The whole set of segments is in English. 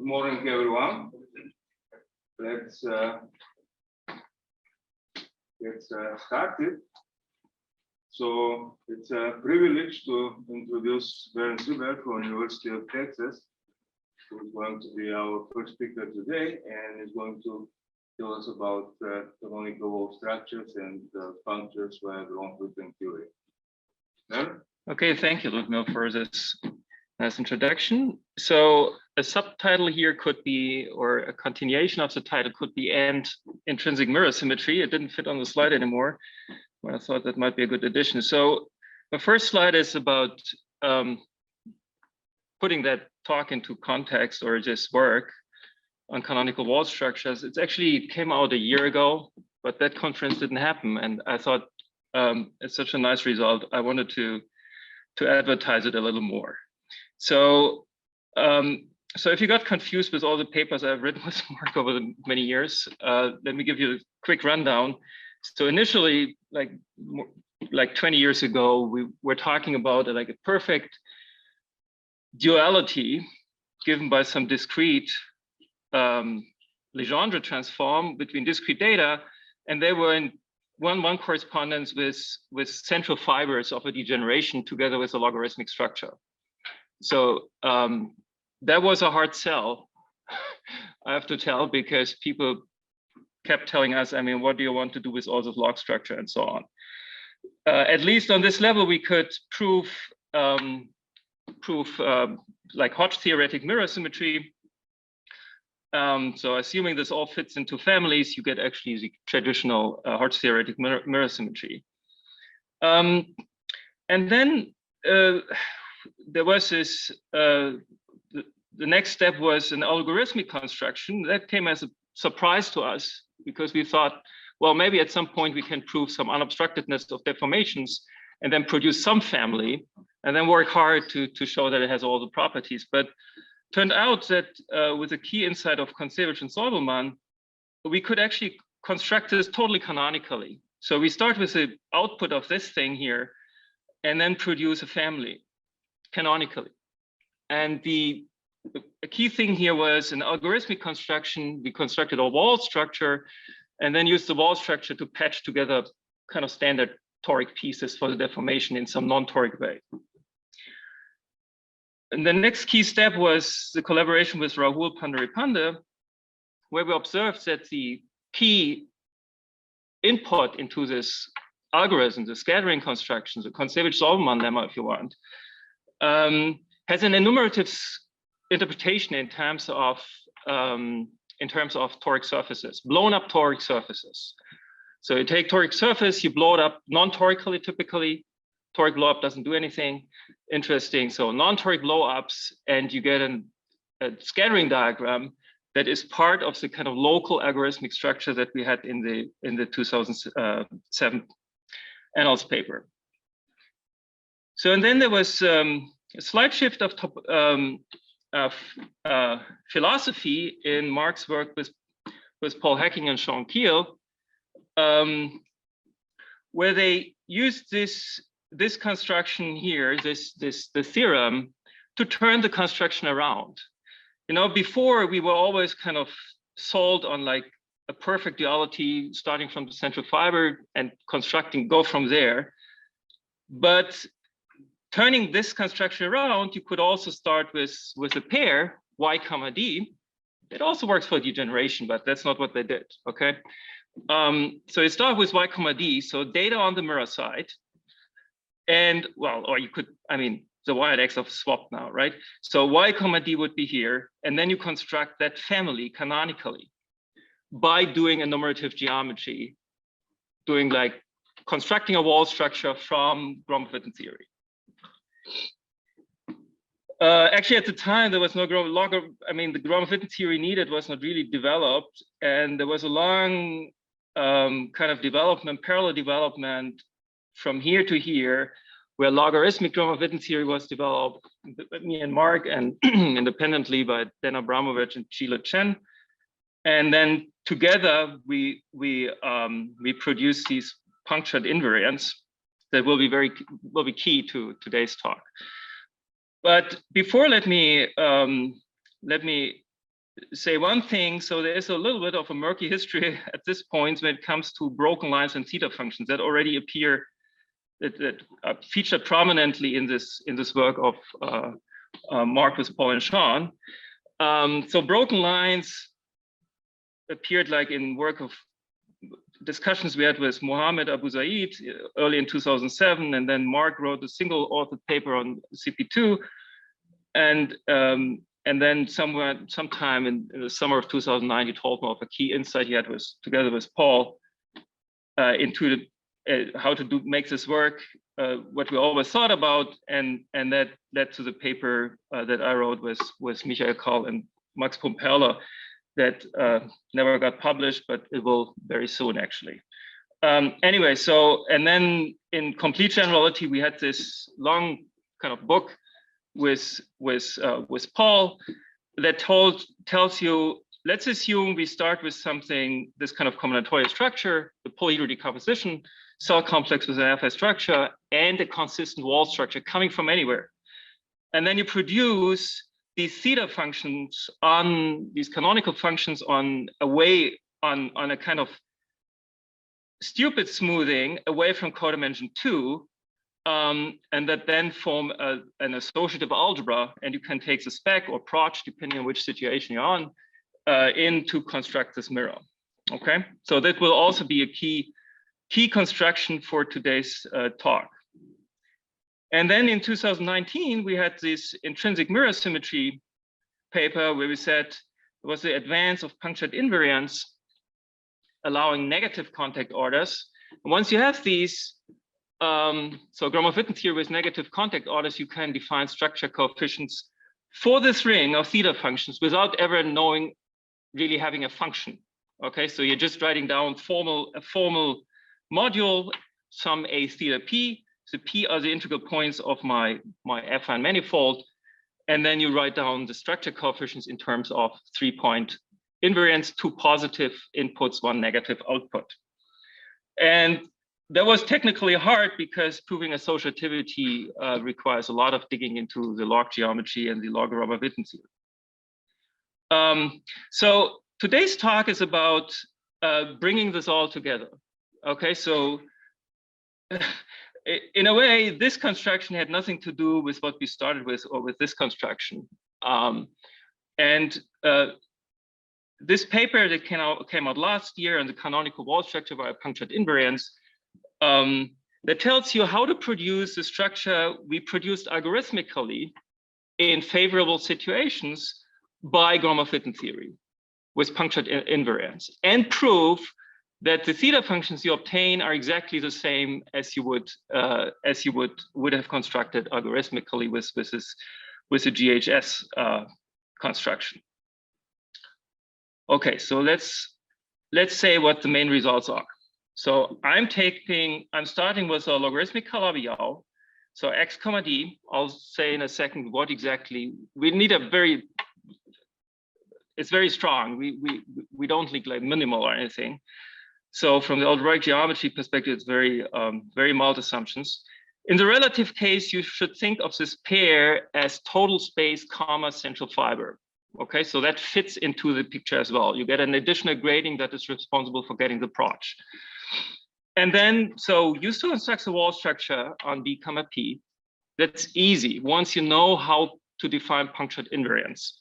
Good morning, everyone. Let's get started. So it's a privilege to introduce Bernd Siebert from University of Texas, who is going to be our first speaker today, and is going to tell us about canonical wave structures and functors via Gromov-Witten theory. Bernd? Okay, thank you, Ludmil, for this nice introduction. So a subtitle here could be, or a continuation of the title could be, and intrinsic mirror symmetry. It didn't fit on the slide anymore, but I thought that might be a good addition. So the first slide is about putting that talk into context, or just work on canonical wall structures. It actually came out a year ago, but that conference didn't happen. And I thought it's such a nice result. I wanted to advertise it a little more. So, so if you got confused with all the papers I've written with Mark over the many years, let me give you a quick rundown. So initially, like 20 years ago, we were talking about a perfect duality given by some discrete Legendre transform between discrete data, and they were in one correspondence with central fibers of a degeneration together with a logarithmic structure. So that was a hard sell, I have to tell, because people kept telling us, I mean, what do you want to do with all this log structure and so on? At least on this level, we could prove like Hodge theoretic mirror symmetry. So assuming this all fits into families, you get actually the traditional Hodge theoretic mirror symmetry. And then there was this, the next step was an algorithmic construction. That came as a surprise to us, because we thought, well, maybe at some point we can prove some unobstructedness of deformations and then produce some family and then work hard to show that it has all the properties. But turned out that with a key insight of Kontsevich and Solbermann, we could actually construct this totally canonically. So we start with the output of this thing here and then produce a family canonically. And the key thing here was an algorithmic construction. We constructed a wall structure and then used the wall structure to patch together kind of standard toric pieces for the deformation in some non-toric way. And the next key step was the collaboration with Rahul Pandaripande, where we observed that the key input into this algorithm, the scattering construction, the Kontsevich-Solbermann lemma, if you want, has an enumerative interpretation in terms of toric surfaces, blown up toric surfaces. So you take toric surface, you blow it up non-torically typically. Toric blow-up doesn't do anything interesting. So non-toric blow-ups, and you get a scattering diagram that is part of the kind of local algorithmic structure that we had in the 2007 Annals paper. So, and then there was a slight shift of philosophy in Mark's work with Paul Hacking and Sean Qile, where they used this construction here, the theorem, to turn the construction around. You know, before we were always kind of sold on like a perfect duality starting from the central fiber and go from there. But turning this construction around, you could also start with a pair, y comma d. It also works for degeneration, but that's not what they did, okay? So you start with y comma d, so data on the mirror side. And well, or you could, I mean, the y and x are swapped now, right? So y comma d would be here, and then you construct that family canonically by doing enumerative geometry, doing like constructing a wall structure from Gromov-Witten theory. Actually, at the time, there was no the Gromov-Witten theory needed was not really developed, and there was a long kind of development, parallel development from here to here, where logarithmic Gromov-Witten theory was developed by me and Mark, and independently by Dan Abramovich and Qile Chen. And then together we produce these punctured invariants that will be key to today's talk. But before, let me say one thing. So there is a little bit of a murky history at this point when it comes to broken lines and theta functions that already appear, that featured prominently in this work of Marcus, Paul, and Sean. So broken lines appeared like in work of discussions we had with Mohammed Abu Zaid early in 2007, and then Mark wrote a single authored paper on CP2, and then sometime in the summer of 2009, he told me of a key insight he had together with Paul into how to make this work, what we always thought about, and that led to the paper that I wrote with Michael Kahl and Max Pumperler that never got published, but it will very soon actually. Anyway, so, and then in complete generality, we had this long kind of book with Paul that tells you, let's assume we start with something, this kind of combinatorial structure, the polyhedral decomposition, cell complex with an FI structure, and a consistent wall structure coming from anywhere. And then you produce these theta functions on these canonical functions on a kind of stupid smoothing away from codimension 2, and that then form an associative algebra, and you can take the spec or proch, depending on which situation you're on, in to construct this mirror. Okay, so that will also be a key construction for today's talk. And then in 2019, we had this intrinsic mirror symmetry paper where we said it was the advance of punctured invariance, allowing negative contact orders. And once you have these, so Gromov-Witten theory with negative contact orders, you can define structure coefficients for this ring of theta functions without ever knowing, really having a function. Okay, so you're just writing down a formal module, some a theta p. So p are the integral points of my affine manifold, and then you write down the structure coefficients in terms of 3-point invariance, 2 positive inputs, 1 negative output. And that was technically hard because proving associativity requires a lot of digging into the log geometry and the log Gromov-Witten theory. So today's talk is about bringing this all together. Okay, so in a way, this construction had nothing to do with what we started with or with this construction. This paper that came out last year on the canonical wall structure via punctured invariance, that tells you how to produce the structure we produced algorithmically in favorable situations by Gromov-Witten theory with punctured invariance, and prove that the theta functions you obtain are exactly the same as you would have constructed algorithmically with the GHS construction. Okay, so let's say what the main results are. So I'm starting with a logarithmic Calabi-Yau. So x comma d. I'll say in a second what exactly we need. It's very strong. We don't need like minimal or anything. So from the algebraic geometry perspective, it's very mild assumptions. In the relative case, you should think of this pair as total space comma central fiber. Okay, so that fits into the picture as well. You get an additional grading that is responsible for getting the proch. And then, so you still construct the wall structure on B comma P. That's easy once you know how to define punctured invariance.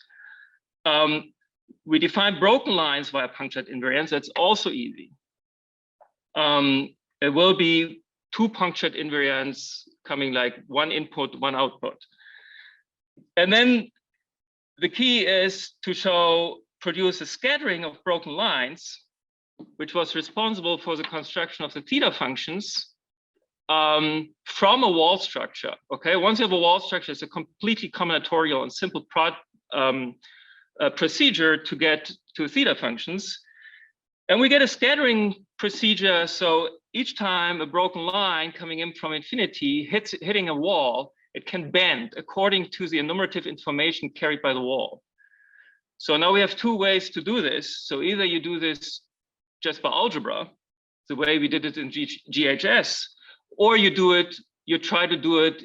We define broken lines via punctured invariance. That's also easy. It will be 2 punctured invariants coming like 1 input, 1 output. And then the key is to produce a scattering of broken lines, which was responsible for the construction of the theta functions from a wall structure. Okay, once you have a wall structure, it's a completely combinatorial and simple procedure to get to theta functions. And we get a scattering procedure. So each time a broken line coming in from infinity hitting a wall, it can bend according to the enumerative information carried by the wall. So now we have 2 ways to do this. So either you do this just by algebra, the way we did it in GHS, or you try to do it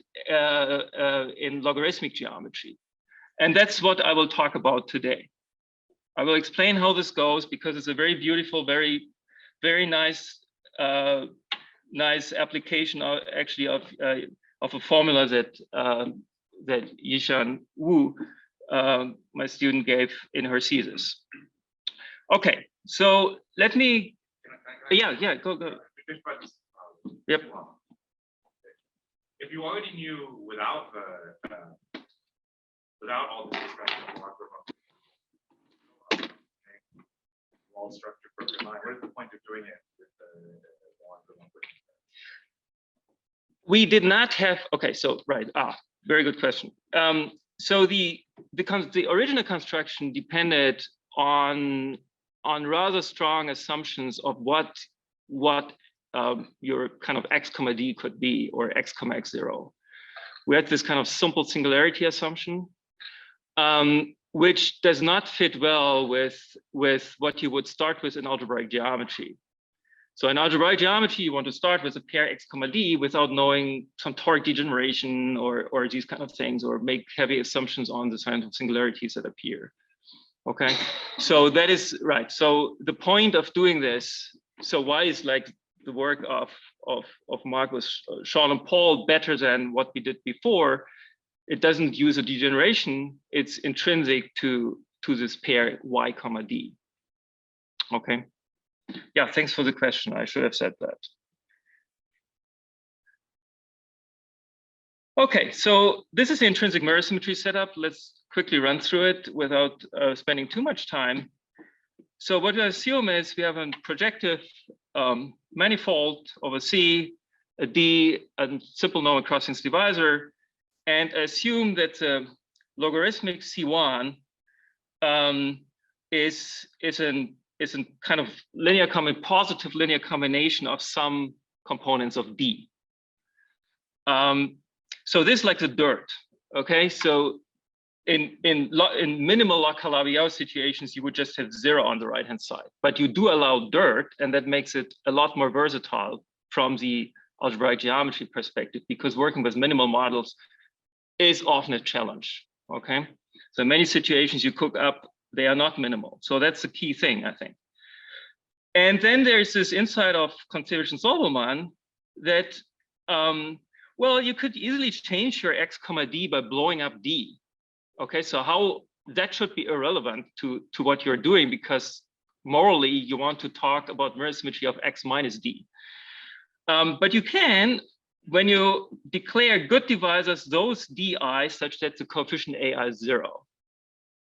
in logarithmic geometry. And that's what I will talk about today. I will explain how this goes because it's a very beautiful, very, very nice, nice application of a formula that that Yixian Wu, my student, gave in her thesis. Okay, so let me. Yeah, go. Yep. If you already knew without all this discussion of wall structure from your mind, what is the point of doing it with the We did not have. Okay, so right. Very good question. So the original construction depended on rather strong assumptions of what your kind of x comma d could be, or x comma x0. We had this kind of simple singularity assumption, which does not fit well with what you would start with in algebraic geometry. So in algebraic geometry, you want to start with a pair x comma d without knowing some toric degeneration or these kind of things, or make heavy assumptions on the kind of singularities that appear. Okay, so that is right. So the point of doing this, so why is like the work of Marcus, Sean, and Paul better than what we did before? It doesn't use a degeneration. It's intrinsic to this pair y comma d. Okay. Yeah, thanks for the question. I should have said that. Okay, so this is the intrinsic mirror symmetry setup. Let's quickly run through it without spending too much time. So what we assume is we have a projective manifold over C, a D, a simple normal crossings divisor, and assume that the logarithmic C1 is a kind of positive linear combination of some components of D. So this is like the dirt. Okay, so in minimal log Calabi-Yau situations, you would just have 0 on the right hand side, but you do allow dirt, and that makes it a lot more versatile from the algebraic geometry perspective, because working with minimal models is often a challenge. Okay, so in many situations you cook up, they are not minimal. So that's the key thing, I think. And then there's this insight of Constellation-Solomon that, well, you could easily change your x comma d by blowing up d. Okay, so how that should be irrelevant to what you're doing, because morally you want to talk about mirror symmetry of x minus d. But you can, when you declare good divisors, those di such that the coefficient ai is 0.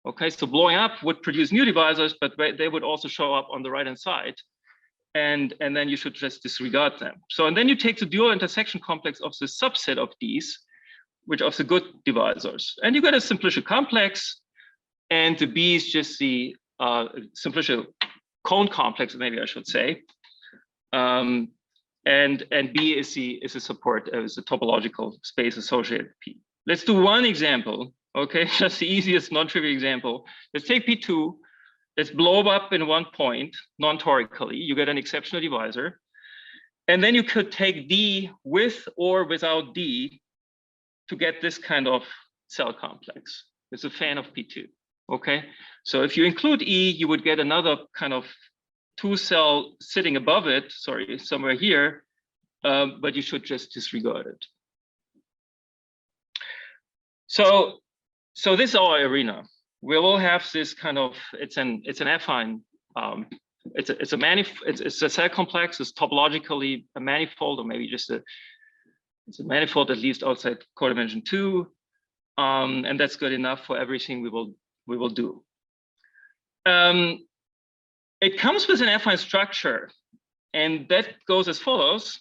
Okay, so blowing up would produce new divisors, but they would also show up on the right hand side. And then you should just disregard them. So, and then you take the dual intersection complex of the subset of these, which of the good divisors. And you get a simplicial complex, and the B is just the simplicial cone complex, maybe I should say. And B is the support, is the topological space associated with P. Let's do one example. Okay, just the easiest non-trivial example. Let's take P2. Let's blow up in one point non-torically. You get an exceptional divisor. And then you could take D with or without D to get this kind of cell complex. It's a fan of P2. Okay, so if you include E, you would get another kind of 2-cell sitting above it, sorry, somewhere here, but you should just disregard it. So this is our arena. We will have this kind of, it's an affine, it's a cell complex. It's topologically a manifold, or maybe just it's a manifold at least outside codimension 2, and that's good enough for everything we will do. It comes with an affine structure, and that goes as follows.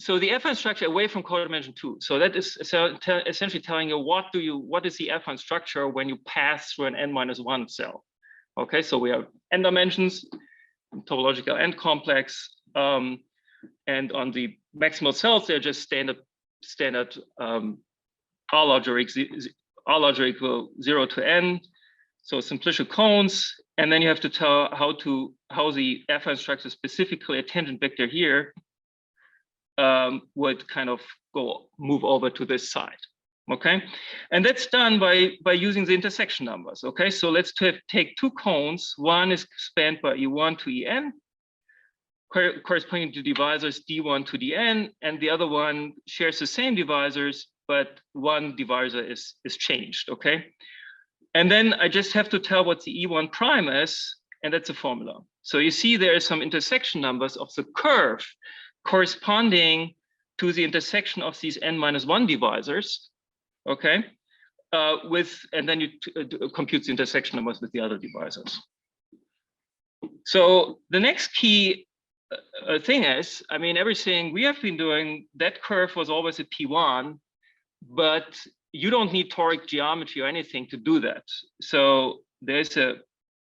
So the affine structure away from codimension 2. So that is essentially telling you what is the affine structure when you pass through an n-1 cell. Okay, so we have n dimensions, topological n complex, and on the maximal cells, they're just standard R logic equal 0 to n. So simplicial cones, and then you have to tell how the affine structure, specifically a tangent vector here, would kind of move over to this side. Okay, and that's done by using the intersection numbers. Okay, so let's take two cones. One is spanned by E1 to En, corresponding to divisors D1 to Dn, and the other one shares the same divisors, but one divisor is changed. Okay, and then I just have to tell what the E1 prime is, and that's a formula. So you see there are some intersection numbers of the curve corresponding to the intersection of these n-1 divisors. Okay, and then you compute the intersection numbers with the other divisors. So the next key thing is, I mean, everything we have been doing, that curve was always a P1, but you don't need toric geometry or anything to do that. So there's a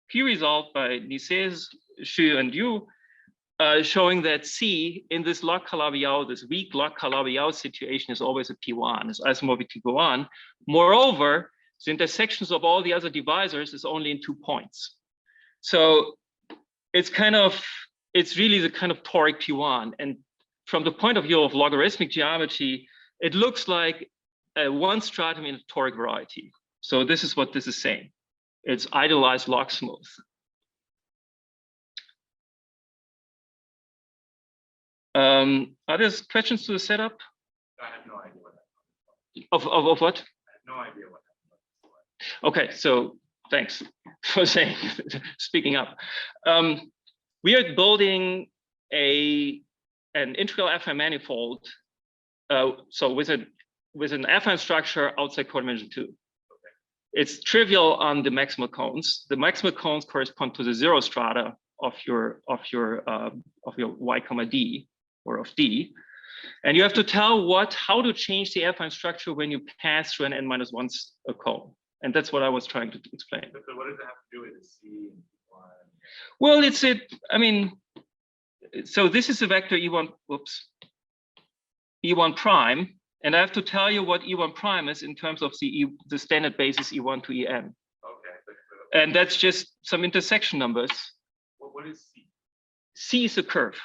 key result by Nices, Xu, and Yu, showing that C in this log Calabi-Yau, this weak log Calabi-Yau situation is always a P1, is isomorphically go on. Moreover, the intersections of all the other divisors is only in 2 points. So it's really the kind of toric P1. And from the point of view of logarithmic geometry, it looks like a one stratum in a toric variety. So this is what this is saying. It's idealized log smooth. Are there questions to the setup? I have no idea what that Of what? I have no idea what that Okay, so thanks for saying, speaking up. We are building an integral affine manifold. So with an affine structure outside coordinate 2. Okay. It's trivial on the maximal cones. The maximal cones correspond to the 0 strata of your y comma d, or of D, and you have to tell how to change the affine structure when you pass through an n-1 cone, and that's what I was trying to explain. So what does it have to do with the C? Well, I mean, so this is a vector E1. Whoops, E1 prime, and I have to tell you what E1 prime is in terms of the standard basis E1 to En. Okay. And that's just some intersection numbers. What is C? C is a curve.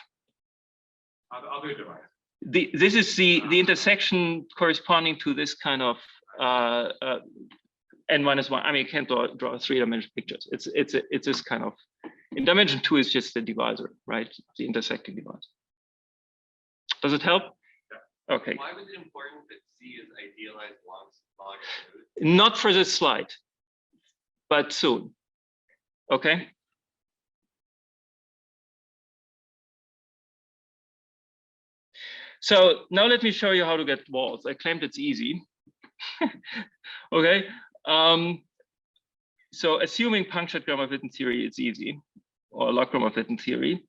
Other device. This is the intersection corresponding to this kind of n-1. I mean, you can't draw 3-dimensional pictures. It's this kind of, in dimension 2 is just the divisor, right? The intersecting divisor. Does it help? Yeah. Okay. Why was it important that C is idealized log smooth? Not for this slide, but soon. Okay. So now let me show you how to get walls. I claimed it's easy. Okay. So assuming punctured Gromov-Witten theory, it's easy, or log Gromov-Witten theory.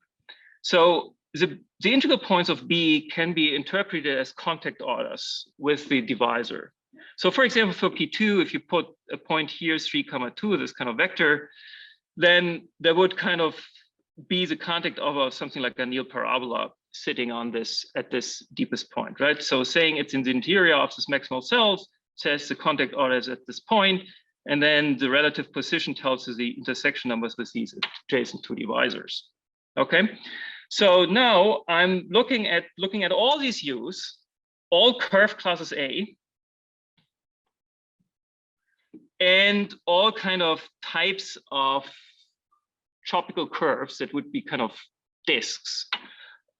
So the integral points of B can be interpreted as contact orders with the divisor. So for example, for P2, if you put a point here, 3, 2, this kind of vector, then there would kind of be the contact order of something like a nil parabola sitting on this at this deepest point, right? So saying it's in the interior of this maximal cells says the contact order is at this point, and then the relative position tells us the intersection numbers with these adjacent two divisors. Okay, so now I'm looking at all these U's, all curve classes A, and all kind of types of tropical curves that would be kind of disks.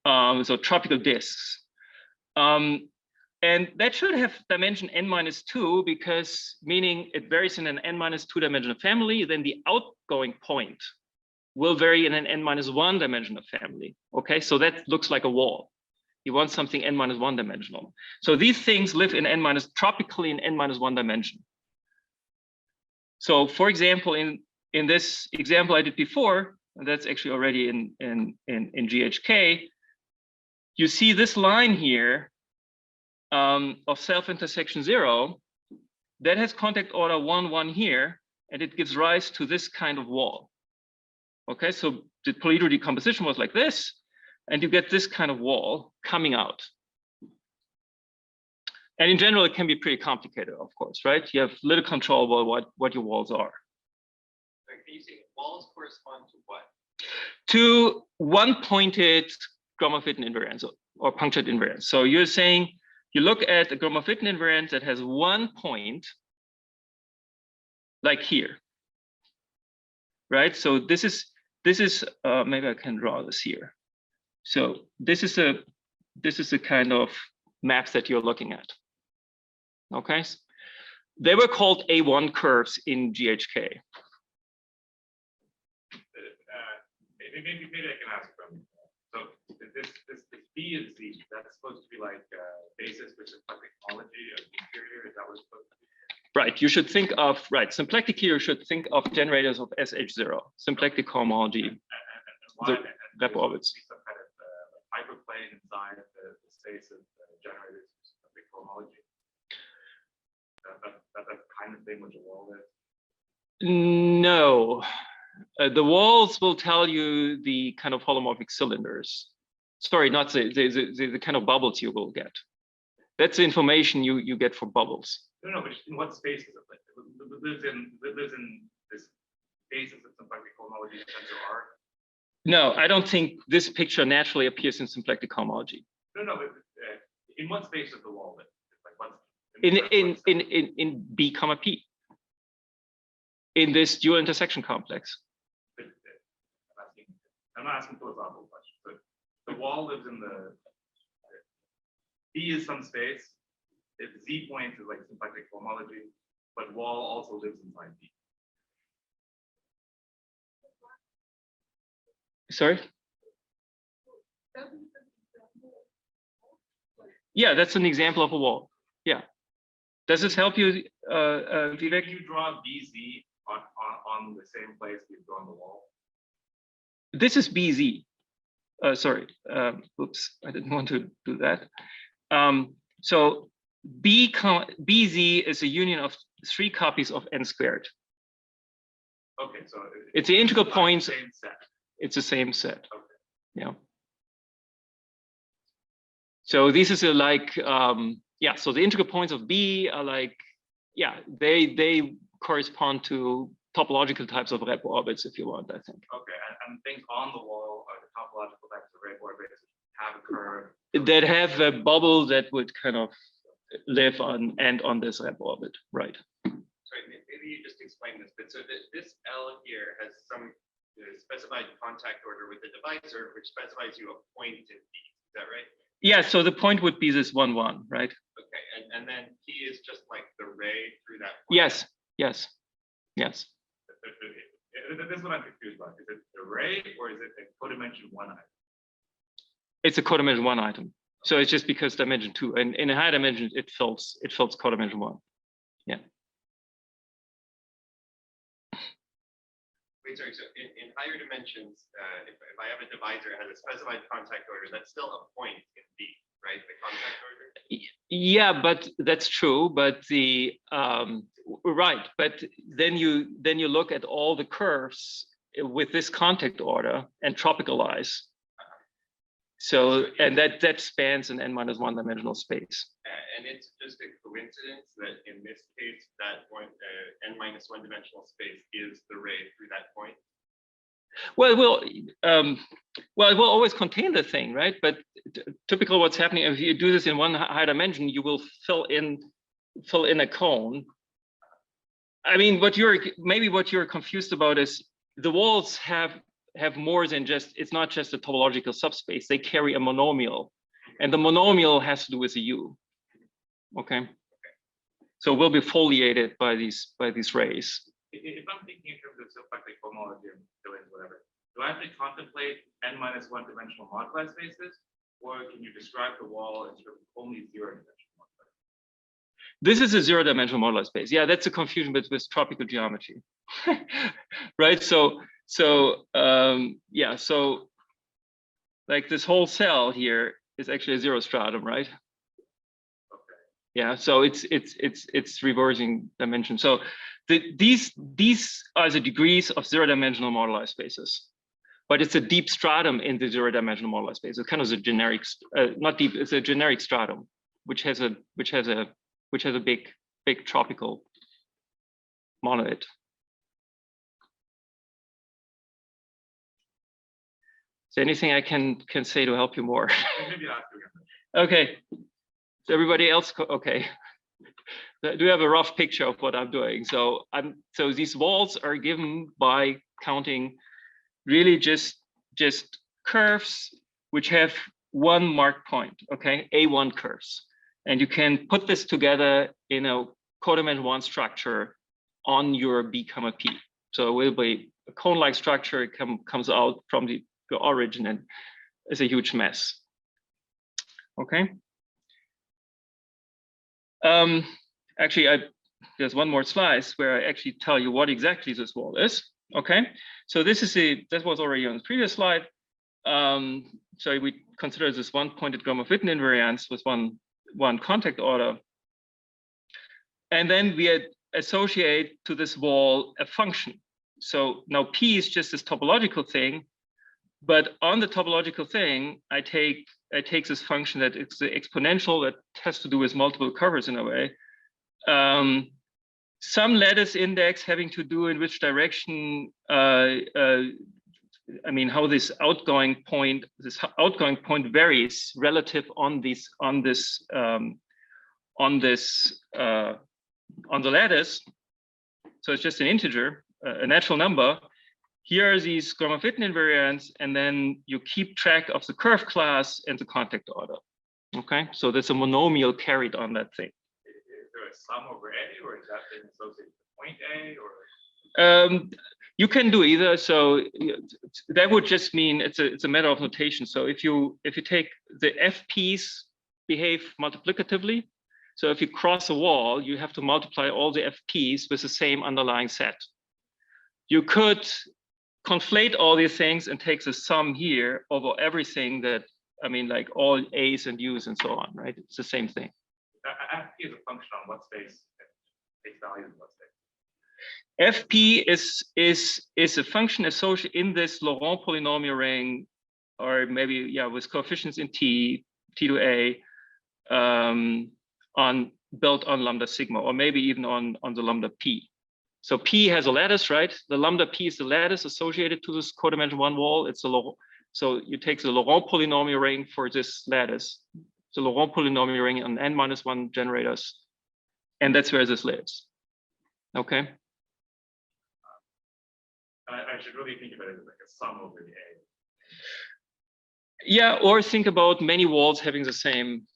So tropical disks. And that should have dimension n-2 because meaning it varies in an n-2 dimensional family, then the outgoing point will vary in an n-1 dimensional family. Okay, so that looks like a wall. You want something n-1 dimensional. So these things live in tropically in n-1 dimension. So for example, in this example I did before, and that's actually already in GHK, you see this line here of self-intersection 0 that has contact order 1, 1 here, and it gives rise to this kind of wall. Okay, so the polyhedral decomposition was like this, and you get this kind of wall coming out. And in general, it can be pretty complicated, of course, right? You have little control over what your walls are. Can you say walls correspond to what? To one-pointed Gromov-Witten invariance or punctured invariance. So you're saying You look at a Gromov-Witten invariant that has one point, like here, right? So this is maybe I can draw this here. So this is a kind of maps that you're looking at. Okay, they were called A1 curves in GHK. Maybe I can ask them. So this B and Z, that's supposed to be like basis for symplectic homology of the interior. Is that what it's supposed to be? Right. You should think of symplectic here. You should think of generators of SH0, symplectic homology. The Repo orbits. Some kind of hyperplane inside the space of generators of symplectic homology. That kind of thing which a wall is. No. The walls will tell you the kind of holomorphic cylinders. Sorry, not the kind of bubbles you will get. That's the information you get for bubbles. No, but in what space is it? Like, it lives in this basis of symplectic homology tensor R. No, I don't think this picture naturally appears in symplectic homology. No, but in what space of the wall live? Like in B comma P. In this dual intersection complex. I'm not asking philosophical questions, but the wall lives in the B is some space. If Z points is like symplectic homology, but wall also lives inside B. Sorry? Yeah, that's an example of a wall. Yeah. Does this help you, Vivek? Can you draw BZ on the same place you've drawn the wall? This is BZ. Sorry, oops, I didn't want to do that. So BZ is a union of 3 copies of n squared. Okay, so it's the integral points. Same set. It's the same set. Okay. Yeah. So this is like yeah. So the integral points of B are like, yeah, they correspond to topological types of Repo orbits, if you want, I think. Okay, and things on the wall are the topological types of Repo orbits have a curve that have a bubble that would kind of live on this Repo orbit, right? Sorry, maybe you just explain this, but so this L here has some specified contact order with the divisor, which specifies you a point in B. Is that right? Yeah, so the point would be this 1, 1, right? Okay, and then P is just like the ray through that point. Yes. This is what I'm confused about. Is it the ray or is it a codimension 1 item? It's a codimension 1 item. So it's just because dimension 2, and in a high dimension it fills codimension 1. Yeah. Wait, sorry. So in higher dimensions, if I have a divisor that has a specified contact order, that's still a point in B, right? The contact order. Yeah, but that's true. But the right. But then you look at all the curves with this contact order and tropicalize. So and that spans an n-1 dimensional space. And it's just a coincidence that in this case, that point, n-1 dimensional space is the ray through that point. Well, it will always contain the thing, right? But typically, what's happening if you do this in one high dimension, you will fill in a cone. I mean, what you're confused about is the walls have more than just, it's not just a topological subspace. They carry a monomial, and the monomial has to do with the U. Okay. So we'll be foliated by these rays. If I'm thinking in terms of symplectic homology and fillings, whatever, do I have to contemplate n-1 dimensional moduli spaces, or can you describe the wall as sort of only 0-dimensional moduli? This is a 0-dimensional moduli space. Yeah, that's a confusion with tropical geometry, right? So yeah, so like this whole cell here is actually a 0 stratum, right? Okay. Yeah, so it's reversing dimension. So these are the degrees of 0-dimensional moduli spaces, but it's a deep stratum in the 0-dimensional moduli space. It's kind of a generic, not deep. It's a generic stratum, which has a big tropical monoid. Is there anything I can say to help you more? Maybe I'll have to. Okay. Is everybody else okay? Do you have a rough picture of what I'm doing? So these walls are given by counting really just curves which have one marked point, okay, A1 curves. And you can put this together in a codimension 1 structure on your B comma P. So it will be a cone-like structure. It comes out from the origin and it's a huge mess. Okay. Actually, there's one more slice where I actually tell you what exactly this wall is. Okay. So this was already on the previous slide. So we consider this one pointed Gromov-Witten invariance with one contact order. And then we associate to this wall a function. So now P is just this topological thing, but on the topological thing, I take this function that it's the exponential that has to do with multiple curves in a way. Some lattice index having to do in which direction, I mean, how this outgoing point varies relative on the lattice. So it's just an integer, a natural number. Here are these Gromov-Witten invariants, and then you keep track of the curve class and the contact order. Okay, so there's a monomial carried on that thing. Is there a sum over A, or is that thing associated with point A, or? You can do either. So that would just mean it's a matter of notation. So if you take the FPs behave multiplicatively, so if you cross a wall, you have to multiply all the FPs with the same underlying set. You could conflate all these things and take the sum here over everything that, I mean, like all A's and U's and so on, right? It's the same thing. FP is a function on what space? Takes value in what space? FP is a function associated in this Laurent polynomial ring, or maybe, yeah, with coefficients in T to A, built on lambda sigma, or maybe even on the lambda P. So P has a lattice, right? The lambda P is the lattice associated to this codimension 1 wall. It's so you take the Laurent polynomial ring for this lattice, the Laurent polynomial ring on n-1 generators, and that's where this lives. Okay. I should really think about it as like a sum over the A. Yeah, or think about many walls having the same,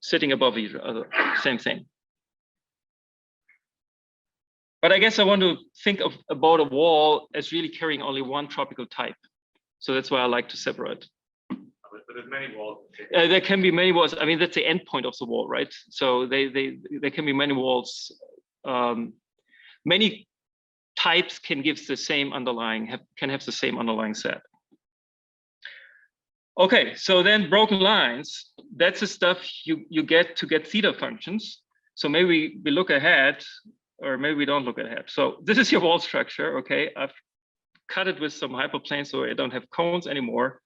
sitting above each other, same thing. But I guess I want to think about a wall as really carrying only one tropical type. So that's why I like to separate. But there's many walls. There can be many walls. I mean, that's the endpoint of the wall, right? So there can be many walls. Many types can give the same underlying, can have the same underlying set. Okay, so then broken lines, that's the stuff you get to get theta functions. So maybe we look ahead, or maybe we don't look ahead. So this is your wall structure, okay? I've cut it with some hyperplanes, so I don't have cones anymore,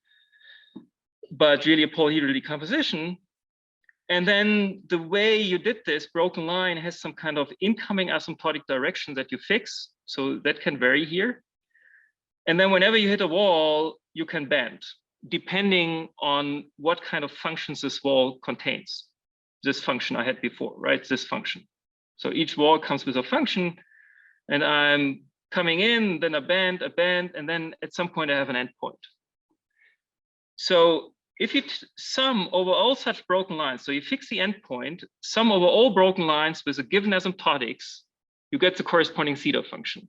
but really a polyhedral decomposition. And then the way you did this broken line has some kind of incoming asymptotic direction that you fix. So that can vary here. And then whenever you hit a wall, you can bend, depending on what kind of functions this wall contains. This function I had before, right? This function. So each wall comes with a function, and I'm coming in, then a bend, and then at some point I have an endpoint. So if you sum over all such broken lines, so you fix the endpoint, sum over all broken lines with a given asymptotics, you get the corresponding theta function,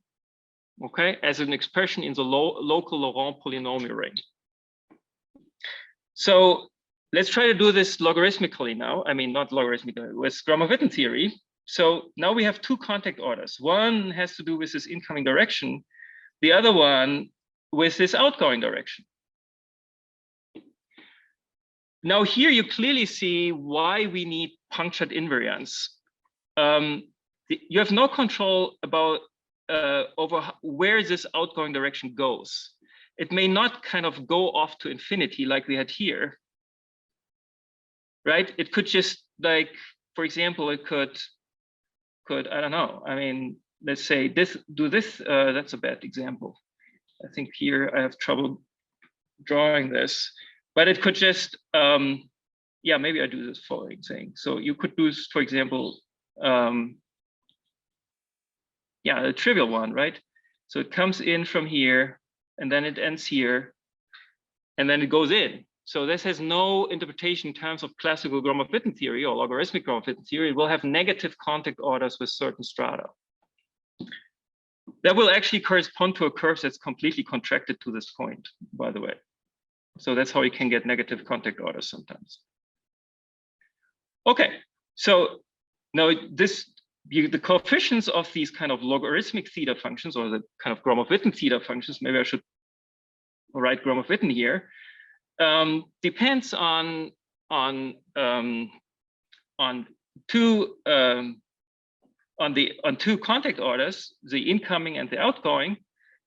okay, as an expression in the local Laurent polynomial ring. So let's try to do this logarithmically now. I mean, not logarithmically, with Gromov-Witten theory. So now we have two contact orders. One has to do with this incoming direction, the other one with this outgoing direction. Now here you clearly see why we need punctured invariance. You have no control about over where this outgoing direction goes. It may not kind of go off to infinity like we had here, right? It could just, like, for example, it could I don't know. I mean, let's say this, do this. That's a bad example. I think here I have trouble drawing this, but it could just yeah, maybe I do this following thing. So you could do, for example, yeah, a trivial one, right? So it comes in from here, and then it ends here, and then it goes in. So this has no interpretation in terms of classical Gromov-Witten theory or logarithmic Gromov-Witten theory. It will have negative contact orders with certain strata. That will actually correspond to a curve that's completely contracted to this point, by the way. So that's how you can get negative contact orders sometimes. Okay, so now the coefficients of these kind of logarithmic theta functions, or the kind of Gromov-Witten theta functions, maybe I should write Gromov-Witten here, depends on two contact orders, the incoming and the outgoing.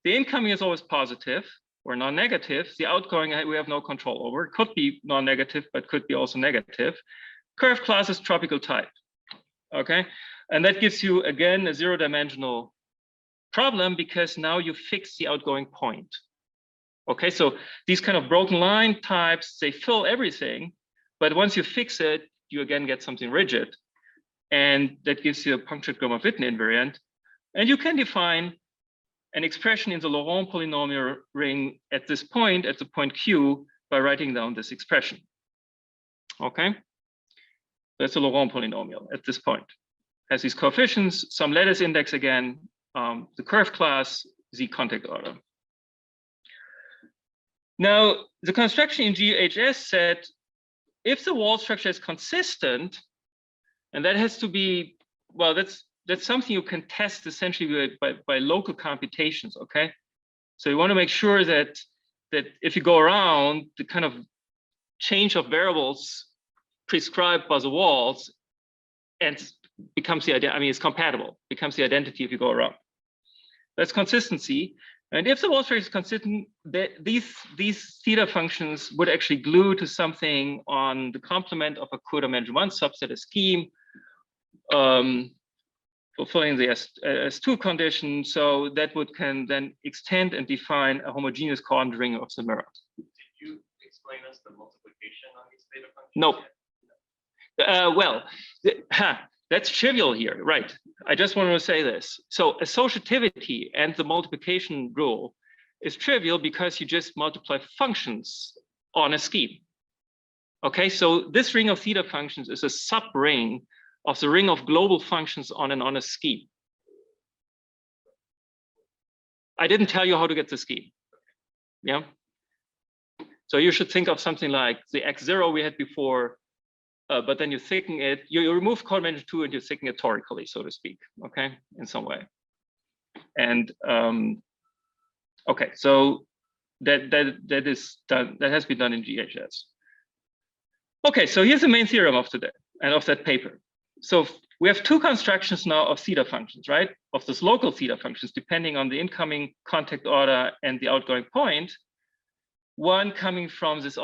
The incoming is always positive or non-negative. The outgoing we have no control over. It could be non-negative, but could be also negative. Curve class is tropical type. Okay, and that gives you again a zero-dimensional problem because now you fix the outgoing point. Okay, so these kind of broken line types, they fill everything, but once you fix it, you again get something rigid. And that gives you a punctured Gromov-Witten invariant. And you can define an expression in the Laurent polynomial ring at this point, at the point Q, by writing down this expression. Okay, that's a Laurent polynomial at this point. Has these coefficients, some lattice index again, the curve class, the contact order. Now, the construction in GHS said, if the wall structure is consistent, and that has to be, well, that's something you can test essentially by local computations, okay? So you want to make sure that if you go around, the kind of change of variables prescribed by the walls and becomes the identity, I mean, it's compatible, becomes the identity if you go around. That's consistency. And if the wall structure is consistent, these theta functions would actually glue to something on the complement of a co-dimension one subset, a scheme, fulfilling the S2 condition. So that can then extend and define a homogeneous coordinate ring of the mirror. Did you explain us the multiplication on these theta functions? No. Well, that's trivial here, right? I just want to say this. So associativity and the multiplication rule is trivial because you just multiply functions on a scheme. Okay, so this ring of theta functions is a sub-ring of the ring of global functions on a scheme. I didn't tell you how to get the scheme. Yeah. So you should think of something like the X0 we had before, but then you thicken it, you remove codimension 2 and you thicken it torically, so to speak, okay, in some way. And okay, so that is done, that has been done in GHS. Okay, so here's the main theorem of today and of that paper. So we have two constructions now of theta functions, right? Of this local theta functions, depending on the incoming contact order and the outgoing point. One coming from this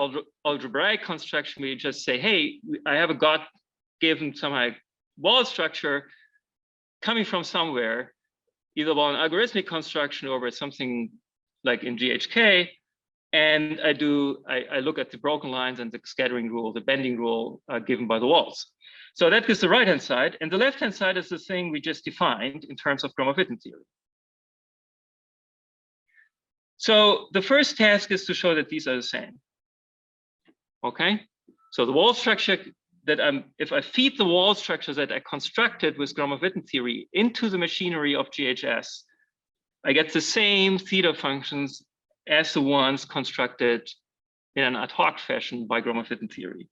algebraic construction where you just say, hey, I have a God-given somehow wall structure coming from somewhere, either by an algorithmic construction or by something like in GHK. And I look at the broken lines and the scattering rule, the bending rule given by the walls. So that is the right-hand side. And the left-hand side is the thing we just defined in terms of Gromov-Witten theory. So the first task is to show that these are the same. Okay, so the wall structure that if I feed the wall structure that I constructed with Gromov-Witten theory into the machinery of GHS, I get the same theta functions as the ones constructed in an ad hoc fashion by Gromov-Witten theory.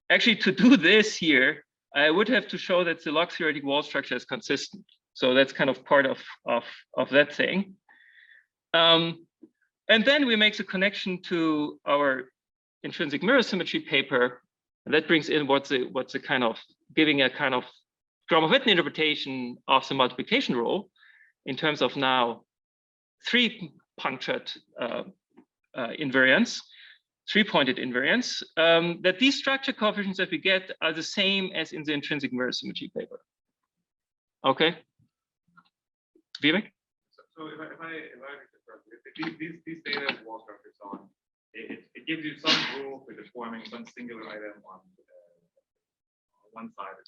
Actually, to do this here, I would have to show that the log theoretic wall structure is consistent. So that's kind of part of that thing. And then we make the connection to our intrinsic mirror symmetry paper, and that brings in what's a kind of giving a kind of Gromov-Witten interpretation of the multiplication rule in terms of now 3 punctured invariants, 3-pointed invariants, that these structure coefficients that we get are the same as in the intrinsic mirror symmetry paper. Okay, Vivek? So if I these data wall structures on it gives you some rule for deforming some singular item on one side of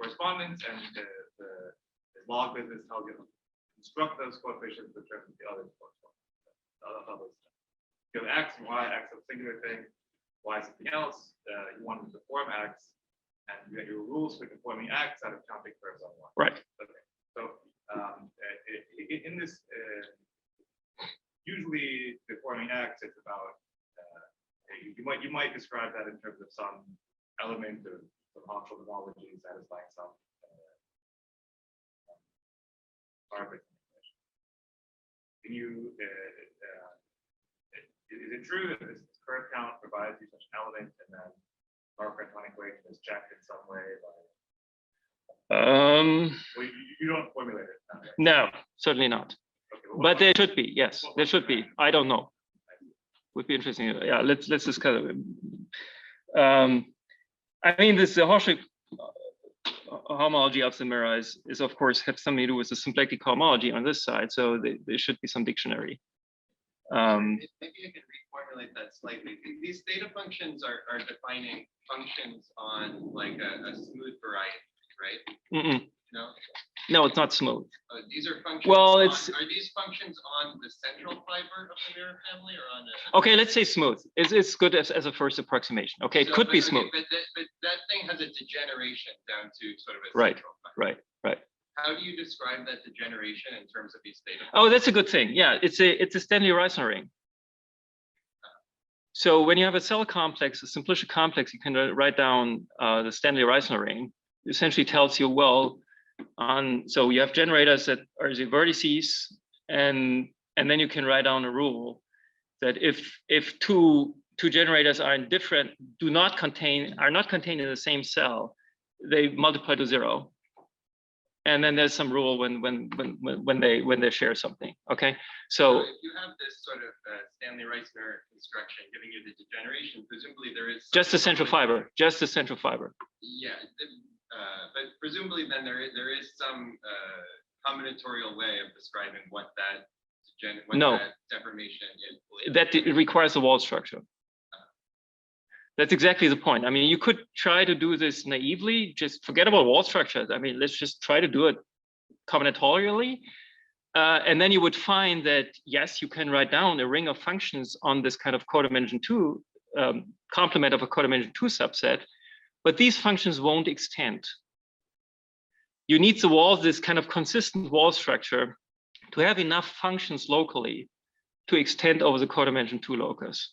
correspondence, and the log business tells you to construct those coefficients in terms of the other correspondence. You have x and y, x of singular thing, y something else. You want to deform x, and you have your rules for deforming x out of counting curves on y. Right. Okay. So in this, usually deforming x, it's about you might describe that in terms of some element of some optional homology satisfying some arbitrary. Can you? Is it true that this curve count provides you such an element, and then Markov-Antonic equation is checked in some way by? Well, you don't formulate it. Right? No, certainly not. Okay, well, But there should be, yes, there should be. I don't know. Would be interesting. Yeah, let's discuss it. I mean, this the Hoschig homology of the mirror is of course have something to do with the symplectic homology on this side. So there should be some dictionary. Maybe I can reformulate that slightly. These theta functions are defining functions on like a smooth variety, right? No, it's not smooth. These are functions. Well, are these functions on the central fiber of the mirror family, or on a? Okay, let's say smooth. It's good as a first approximation. Okay, it could be smooth. But that thing has a degeneration down to sort of a Right, central fiber. right. How do you describe that degeneration in terms of these theta? Oh, that's a good thing. Yeah, it's a Stanley-Reisner ring. So when you have a cell complex, a simplistic complex, you can write down the Stanley-Reisner ring. It essentially tells you, well, so you have generators that are the vertices, and then you can write down a rule that if two generators are indifferent, are not contained in the same cell, they multiply to 0. And then there's some rule when they share something. Okay, so if you have this sort of Stanley-Reisner construction giving you the degeneration, presumably there is just the central fiber, just the central fiber. Yeah, but presumably then there is some combinatorial way of describing what that that deformation is. That it requires a wall structure. That's exactly the point. I mean, you could try to do this naively, just forget about wall structures. I mean, let's just try to do it combinatorially. And then you would find that, yes, you can write down a ring of functions on this kind of codimension 2, complement of a codimension 2 subset, but these functions won't extend. You need the walls, this kind of consistent wall structure, to have enough functions locally to extend over the codimension 2 locus.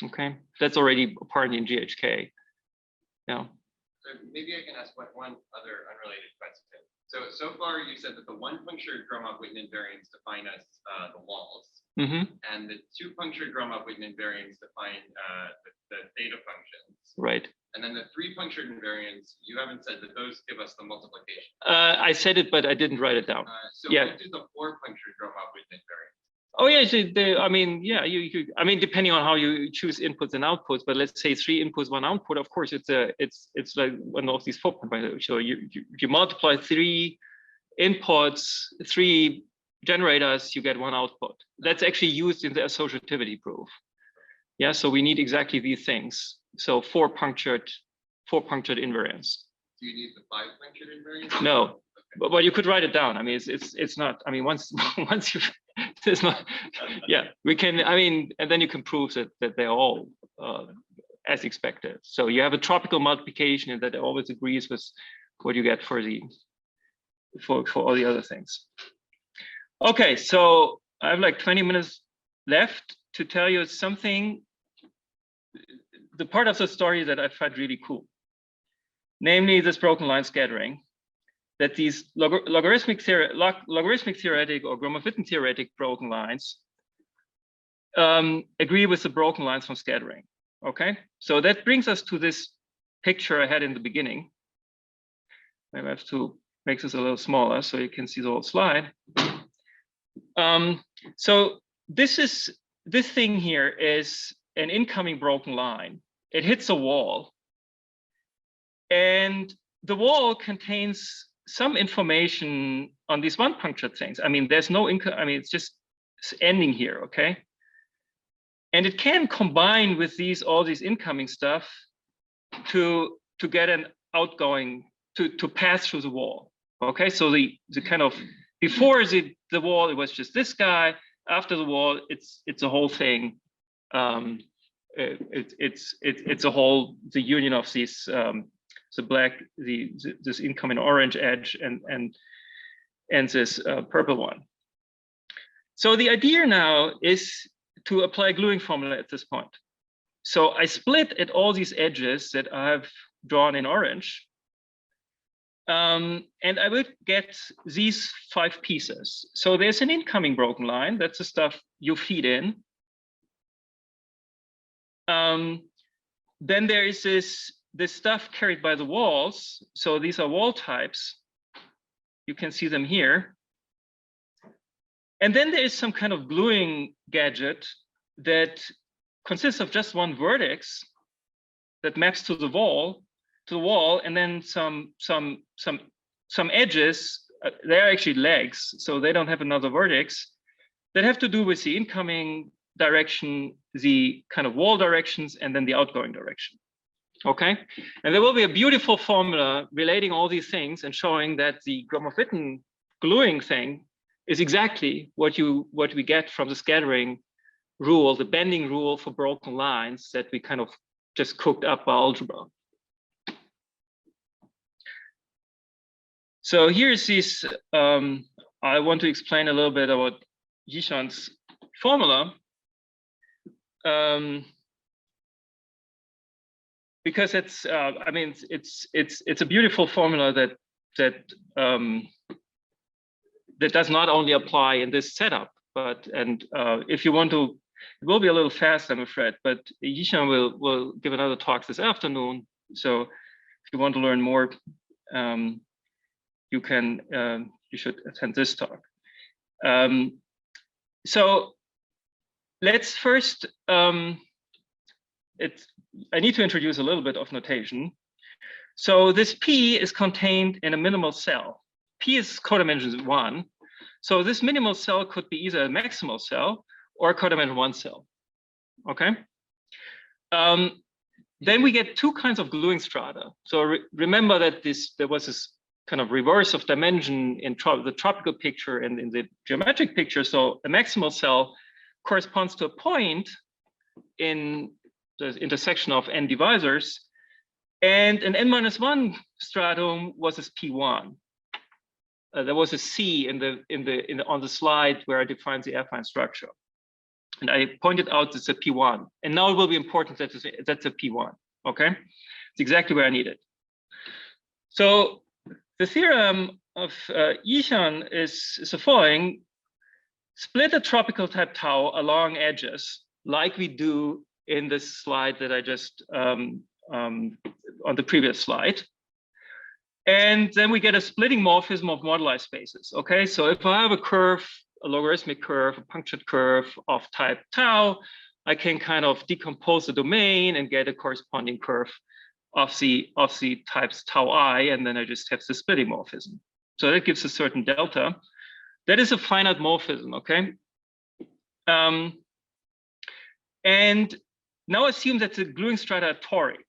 Okay, that's already apparent in GHK. Yeah. So maybe I can ask one other unrelated question. So far you said that the one punctured Gromov-Witten invariants define as the walls, and the two punctured Gromov-Witten invariants define the theta functions. Right. And then the three punctured invariants, you haven't said that those give us the multiplication. I said it, but I didn't write it down. So what do the four punctured Gromov-Witten invariants? Oh yeah, I mean, yeah, I mean, depending on how you choose inputs and outputs, but let's say 3 inputs, 1 output. Of course, it's like one of these 4 points. So you multiply 3 inputs, 3 generators, you get 1 output. That's actually used in the associativity proof. Yeah, so we need exactly these things. So 4 punctured invariants. Do you need the 5 punctured invariants? No, but you could write it down. I mean, it's not. I mean, once you. There's not, yeah, we can, I mean, and then you can prove that they're all as expected. So you have a tropical multiplication and that always agrees with what you get for all the other things. Okay, so I have like 20 minutes left to tell you something, the part of the story that I find really cool, namely this broken line scattering. That these logarithmic theoretic or Gromov-Witten theoretic broken lines agree with the broken lines from scattering. Okay, so that brings us to this picture I had in the beginning. Maybe I have to make this a little smaller so you can see the whole slide. So this thing here is an incoming broken line. It hits a wall, and the wall contains some information on these one punctured things. I mean, there's no income. I mean, it's just ending here, okay? And it can combine with all these incoming stuff to get an outgoing, to pass through the wall. Okay, so the kind of, before the wall, it was just this guy. After the wall, it's a whole thing. It's a whole, the union of these, the black, this incoming orange edge and this purple one. So the idea now is to apply a gluing formula at this point. So I split at all these edges that I have drawn in orange. And I will get these 5 pieces. So there's an incoming broken line. That's the stuff you feed in. Then there is this stuff carried by the walls. So these are wall types. You can see them here. And then there is some kind of gluing gadget that consists of just one vertex that maps to the wall, and then some edges. They're actually legs, so they don't have another vertex, that have to do with the incoming direction, the kind of wall directions, and then the outgoing direction. Okay, and there will be a beautiful formula relating all these things and showing that the Gromov-Witten gluing thing is exactly what we get from the scattering rule, the bending rule for broken lines that we kind of just cooked up by algebra. So here's this, I want to explain a little bit about Gishans formula. Because it's, I mean, it's a beautiful formula that does not only apply in this setup, but if you want to, it will be a little fast, I'm afraid, but Yixian will give another talk this afternoon. So if you want to learn more, you should attend this talk. So let's first, I need to introduce a little bit of notation. So this P is contained in a minimal cell. P is codimension 1. So this minimal cell could be either a maximal cell or a codimension 1 cell. Okay. Then we get 2 kinds of gluing strata. So remember that there was this kind of reverse of dimension in the tropical picture and in the geometric picture. So a maximal cell corresponds to a point in the intersection of n divisors, and an n-1 stratum was this P1. There was a C on the slide where I defined the affine structure, and I pointed out it's a P1. And now it will be important that that's a P1. Okay, it's exactly where I need it. So the theorem of Yixian is the following: split a tropical type tau along edges, like we do in this slide that I just on the previous slide. And then we get a splitting morphism of moduli spaces. Okay, so if I have a curve, a logarithmic curve, a punctured curve of type tau, I can kind of decompose the domain and get a corresponding curve of the types tau I, and then I just have the splitting morphism. So that gives a certain delta. That is a finite morphism. Okay. And now assume that the gluing strata are toric,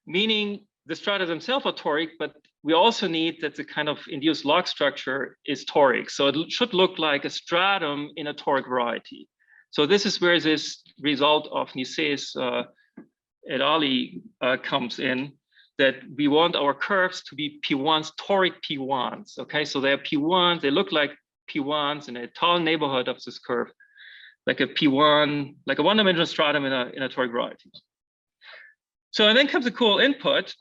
meaning the strata themselves are toric, but we also need that the kind of induced log structure is toric. So it should look like a stratum in a toric variety. So this is where this result of Nice's et al. Comes in, that we want our curves to be P1s, toric P1s. Okay, so they're P1s, they look like P1s in a tall neighborhood of this curve, like a P1, like a one-dimensional stratum in a toric variety. So and then comes a cool input.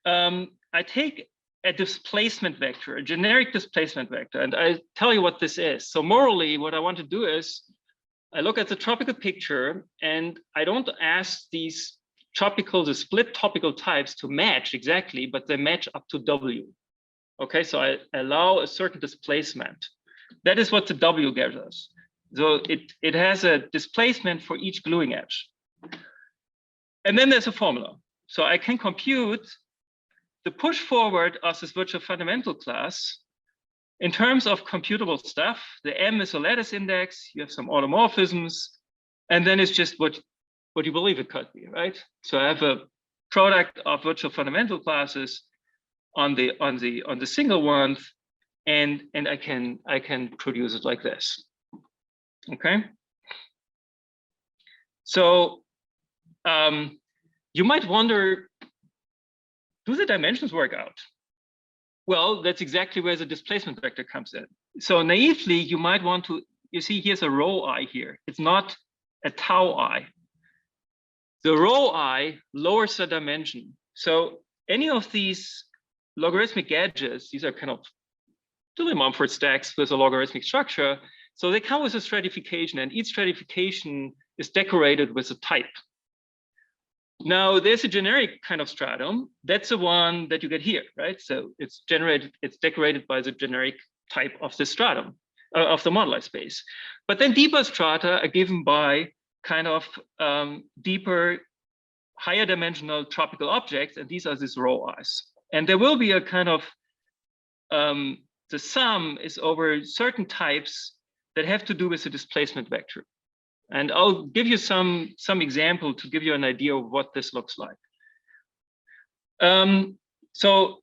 I take a displacement vector, a generic displacement vector, and I tell you what this is. So morally, what I want to do is I look at the tropical picture and I don't ask these the split topical types to match exactly, but they match up to W. Okay, so I allow a certain displacement. That is what the W gives us. So it has a displacement for each gluing edge. And then there's a formula. So I can compute the push forward of this virtual fundamental class in terms of computable stuff. The M is a lattice index. You have some automorphisms. And then it's just what you believe it could be, right? So I have a product of virtual fundamental classes on the single one, and I can produce it like this. Okay. So you might wonder, do the dimensions work out? Well, that's exactly where the displacement vector comes in. So naively, you might want to, you see, here's a rho I here. It's not a tau I. The rho I lowers the dimension. So any of these logarithmic edges, these are kind of Dilley-Mumford stacks with a logarithmic structure. So they come with a stratification, and each stratification is decorated with a type. Now there's a generic kind of stratum. That's the one that you get here, right? So it's decorated by the generic type of the stratum, of the moduli space. But then deeper strata are given by kind of deeper, higher dimensional tropical objects, and these are these rho I's. And there will be a kind of, the sum is over certain types that have to do with the displacement vector. And I'll give you some example to give you an idea of what this looks like. So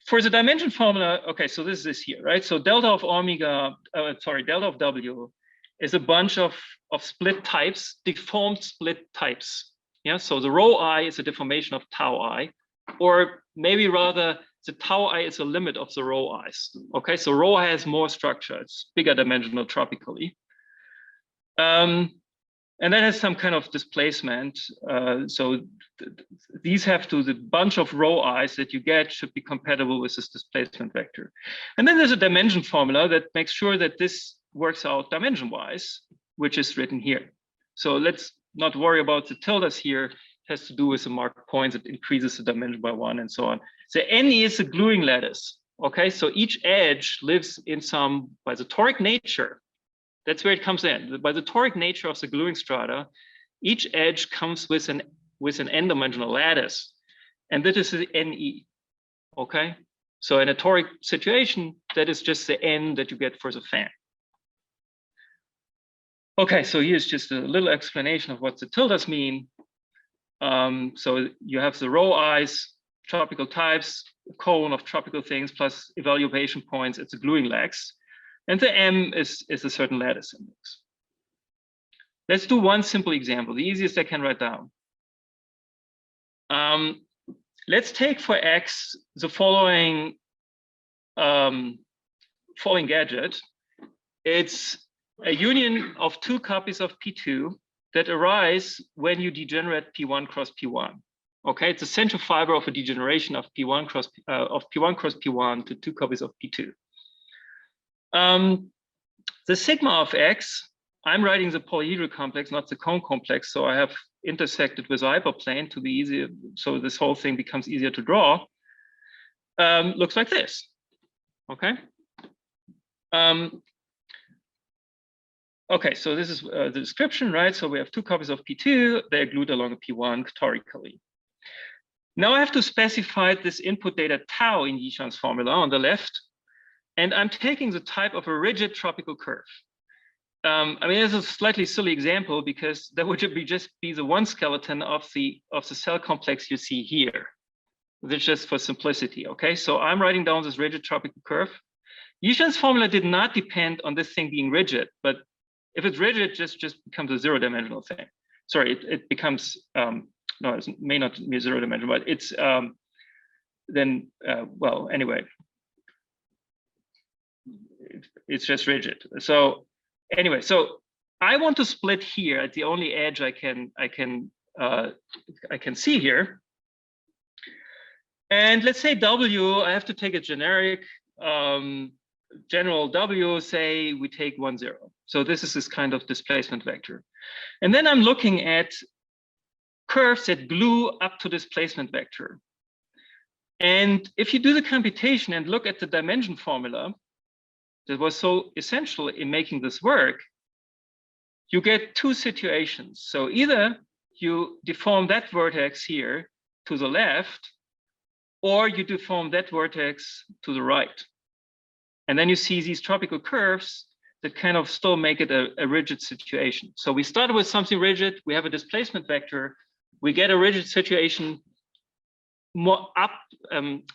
for the dimension formula, okay, so this is here, right? So delta of W is a bunch of split types, deformed split types. Yeah, so the rho I is a deformation of tau I, or maybe rather the tau I is a limit of the rho I's. Okay, so rho I has more structure, it's bigger dimensional tropically. And that has some kind of displacement. So these have to, the bunch of rho I's that you get should be compatible with this displacement vector. And then there's a dimension formula that makes sure that this works out dimension-wise, which is written here. So let's not worry about the tildes here. It has to do with the marked points. It increases the dimension by 1 and so on. So N is a gluing lattice. Okay, so each edge lives in some, by the toric nature, that's where it comes in. By the toric nature of the gluing strata, each edge comes with an n-dimensional lattice, and that is the NE. Okay, so in a toric situation, that is just the n that you get for the fan. Okay, so here's just a little explanation of what the tildes mean. So you have the rho I's, tropical types, a cone of tropical things plus evaluation points. It's a gluing lex. And the M is a certain lattice index. Let's do one simple example, the easiest I can write down. Let's take for X the following gadget. It's a union of two copies of P2 that arise when you degenerate P1 cross P1. Okay, it's a central fiber of a degeneration of P1 cross P1 to two copies of P2. The sigma of X, I'm writing the polyhedral complex, not the cone complex. So I have intersected with the hyperplane to be easier. So this whole thing becomes easier to draw. Looks like this. Okay. Okay, so this is the description, right? So we have two copies of P2, they're glued along a P1 torically. Now I have to specify this input data tau in Gishans formula on the left. And I'm taking the type of a rigid tropical curve. I mean, it's a slightly silly example because that would just be the one skeleton of the cell complex you see here. This is just for simplicity, okay? So I'm writing down this rigid tropical curve. Gishans formula did not depend on this thing being rigid, but if it's rigid, it just becomes a zero-dimensional thing. Sorry, it becomes, no, it may not be zero-dimensional, but it's then, well, anyway. It's just rigid. So anyway, so I want to split here at the only edge I can see here. And let's say W, I have to take a generic general W, say we take 1, 0. So this is this kind of displacement vector. And then I'm looking at curves that glue up to displacement vector. And if you do the computation and look at the dimension formula, that was so essential in making this work, you get two situations. So either you deform that vertex here to the left, or you deform that vertex to the right. And then you see these tropical curves that kind of still make it a rigid situation. So we started with something rigid. We have a displacement vector. We get a rigid situation more up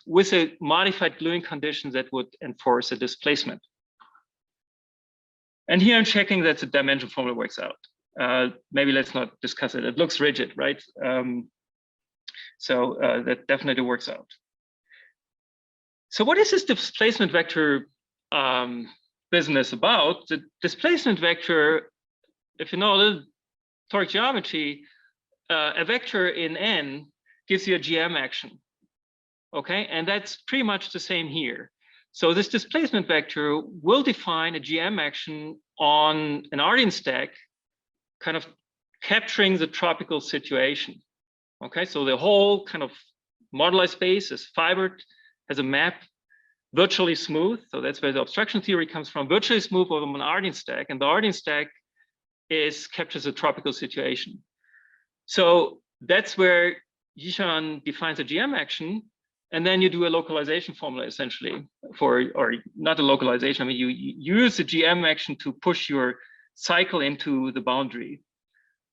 with a modified gluing condition that would enforce a displacement. And here I'm checking that the dimension formula works out. Maybe let's not discuss it. It looks rigid, right? So that definitely works out. So what is this displacement vector business about? The displacement vector, if you know a little toric geometry, a vector in N gives you a GM action. Okay, and that's pretty much the same here. So this displacement vector will define a GM action on an Artin stack, kind of capturing the tropical situation. Okay, so the whole kind of moduli space is fibered, has a map, virtually smooth. So that's where the obstruction theory comes from, virtually smooth over an Artin stack. And the Artin stack captures a tropical situation. So that's where Yishan defines a GM action. And then you do a localization formula essentially or not a localization. I mean, you use the GM action to push your cycle into the boundary.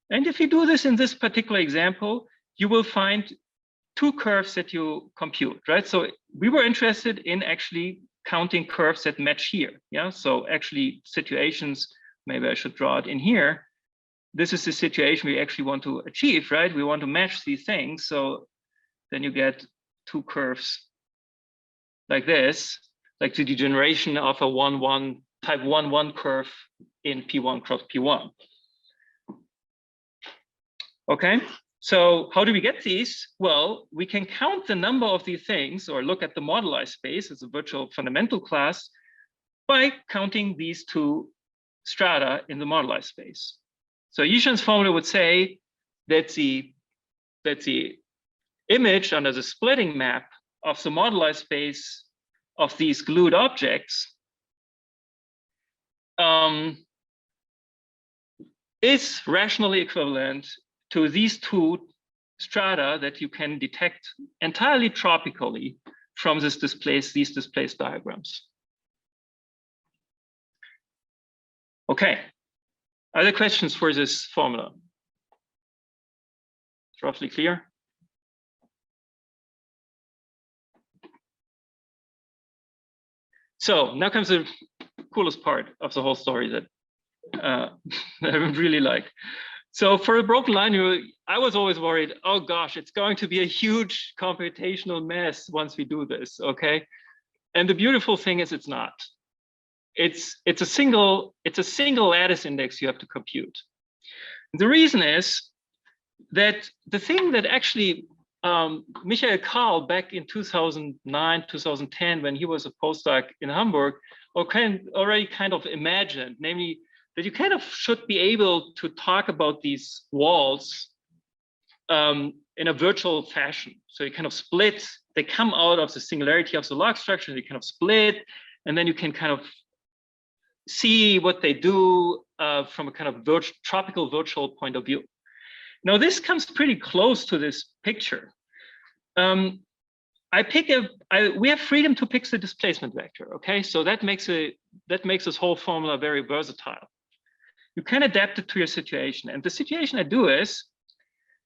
And if you do this in this particular example, you will find two curves that you compute, right? So we were interested in actually counting curves that match here. Yeah, so actually situations, maybe I should draw it in here. This is the situation we actually want to achieve, right? We want to match these things. So then you get two curves like this, like the degeneration of a 1-1 type 1-1 curve in P1 cross P1. Okay, so how do we get these? Well, we can count the number of these things or look at the moduli space as a virtual fundamental class by counting these two strata in the moduli space. So Gishans formula would say that the image under the splitting map of the moduli space of these glued objects is rationally equivalent to these two strata that you can detect entirely tropically from these displaced diagrams. Okay, other questions for this formula? It's roughly clear. So now comes the coolest part of the whole story that I really like. So for a broken line, I was always worried, oh gosh, it's going to be a huge computational mess once we do this, okay? And the beautiful thing is it's not. It's a single lattice index you have to compute. The reason is that the thing that actually Michael Karl back in 2009, 2010, when he was a postdoc in Hamburg, already kind of imagined, namely that you kind of should be able to talk about these walls in a virtual fashion. So you kind of split, they come out of the singularity of the log structure, they kind of split, and then you can kind of see what they do from a kind of tropical virtual point of view. Now this comes pretty close to this picture. We have freedom to pick the displacement vector, okay? So that makes this whole formula very versatile. You can adapt it to your situation. And the situation I do is,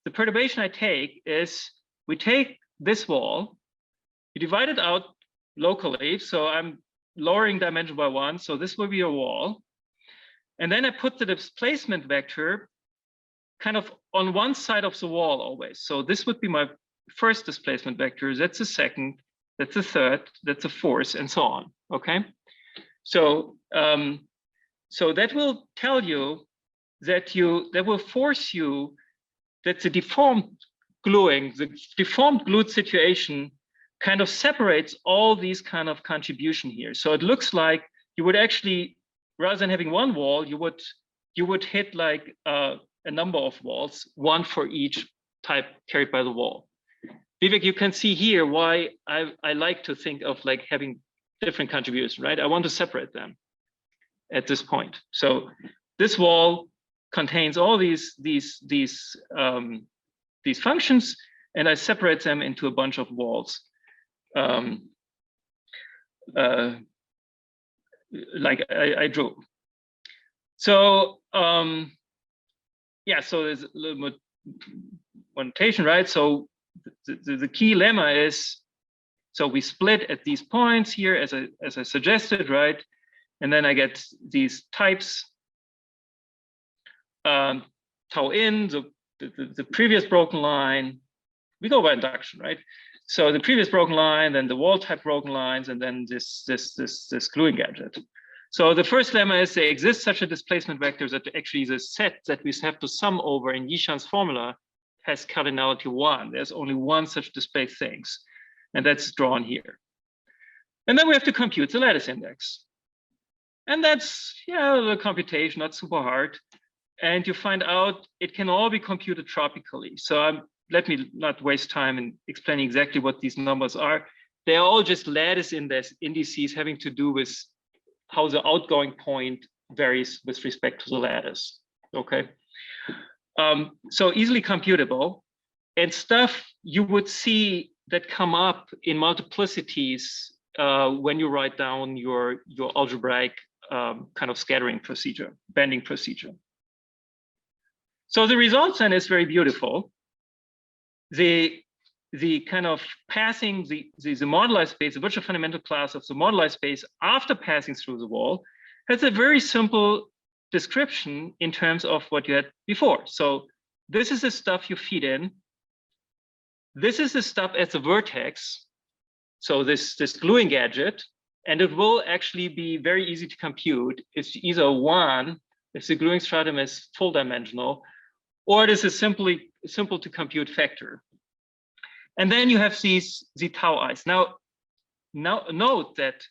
the perturbation I take is, we take this wall, you divide it out locally. So I'm lowering dimension by 1. So this will be a wall. And then I put the displacement vector kind of on one side of the wall always. So this would be my first displacement vector. That's the second, that's the third, that's the fourth, and so on, okay? So, so that will tell you that that will force you that the deformed glued situation kind of separates all these kind of contribution here. So it looks like you would actually, rather than having one wall, you would hit like a number of walls, one for each type carried by the wall. Vivek, you can see here why I like to think of like having different contributions, right? I want to separate them at this point. So this wall contains all these functions, and I separate them into a bunch of walls, like I drew. So yeah, so there's a little more notation, right? So the key lemma is, so we split at these points here as I suggested, right? And then I get these types, tau in, the previous broken line. We go by induction, right? So the previous broken line, then the wall type broken lines, and then this gluing gadget. So the first lemma is there exists such a displacement vector that actually the set that we have to sum over in Gishans formula has cardinality 1. There's only one such displaced things, and that's drawn here. And then we have to compute the lattice index. And that's, yeah, the computation, not super hard. And you find out it can all be computed tropically. So let me not waste time in explaining exactly what these numbers are. They're all just lattice indices having to do with how the outgoing point varies with respect to the lattice, okay? So easily computable, and stuff you would see that come up in multiplicities when you write down your algebraic kind of scattering procedure, banding procedure. So the results then is very beautiful. The kind of passing the moduli space, the virtual fundamental class of the moduli space after passing through the wall has a very simple description in terms of what you had before. So this is the stuff you feed in. This is the stuff at the vertex. So this gluing gadget, and it will actually be very easy to compute. It's either 1 if the gluing stratum is full dimensional, or it is a simple to compute factor. And then you have the tau i's. Now note that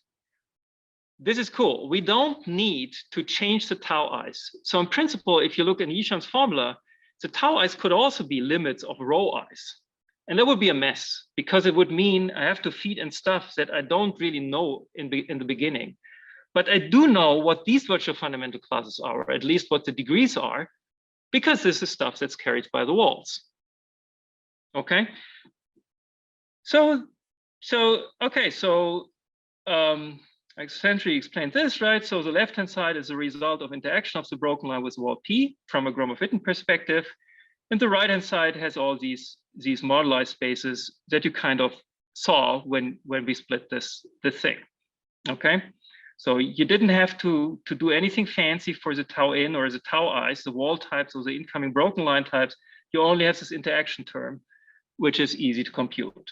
this is cool. We don't need to change the tau i's. So in principle, if you look in Yixian's formula, the tau i's could also be limits of rho i's. And that would be a mess, because it would mean I have to feed in stuff that I don't really know in the beginning. But I do know what these virtual fundamental classes are, or at least what the degrees are, because this is stuff that's carried by the walls. Okay. So I essentially explained this, right? So the left-hand side is a result of interaction of the broken line with wall P from a Gromov-Witten perspective. And the right-hand side has all these moduli spaces that you kind of saw when we split this thing, okay? So you didn't have to do anything fancy for the tau in or the tau i's, the wall types or the incoming broken line types. You only have this interaction term, which is easy to compute.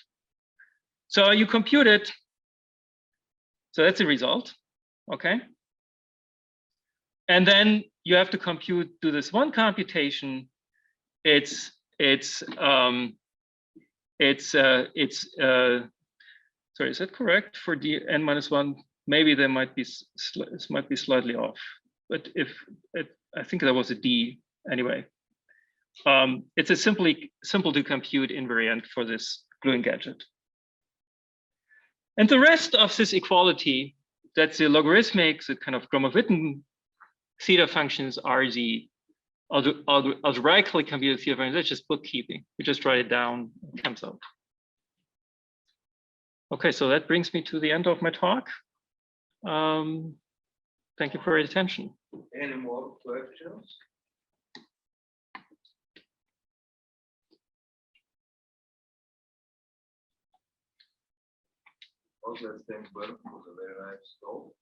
So you compute it. So that's the result, okay? And then you have to do this one computation. Sorry, is that correct for d n minus 1? Maybe there might be slightly off, but I think that was a d anyway. It's a simple to compute invariant for this gluing gadget. And the rest of this equality, that's the logarithmic, the kind of Gromov-Witten theta functions are the algebraically computed theta functions. That's just bookkeeping. We just write it down, it comes out. Okay, so that brings me to the end of my talk. Thank you for your attention. Any more questions? Also, thanks, Bernd, for the very nice talk.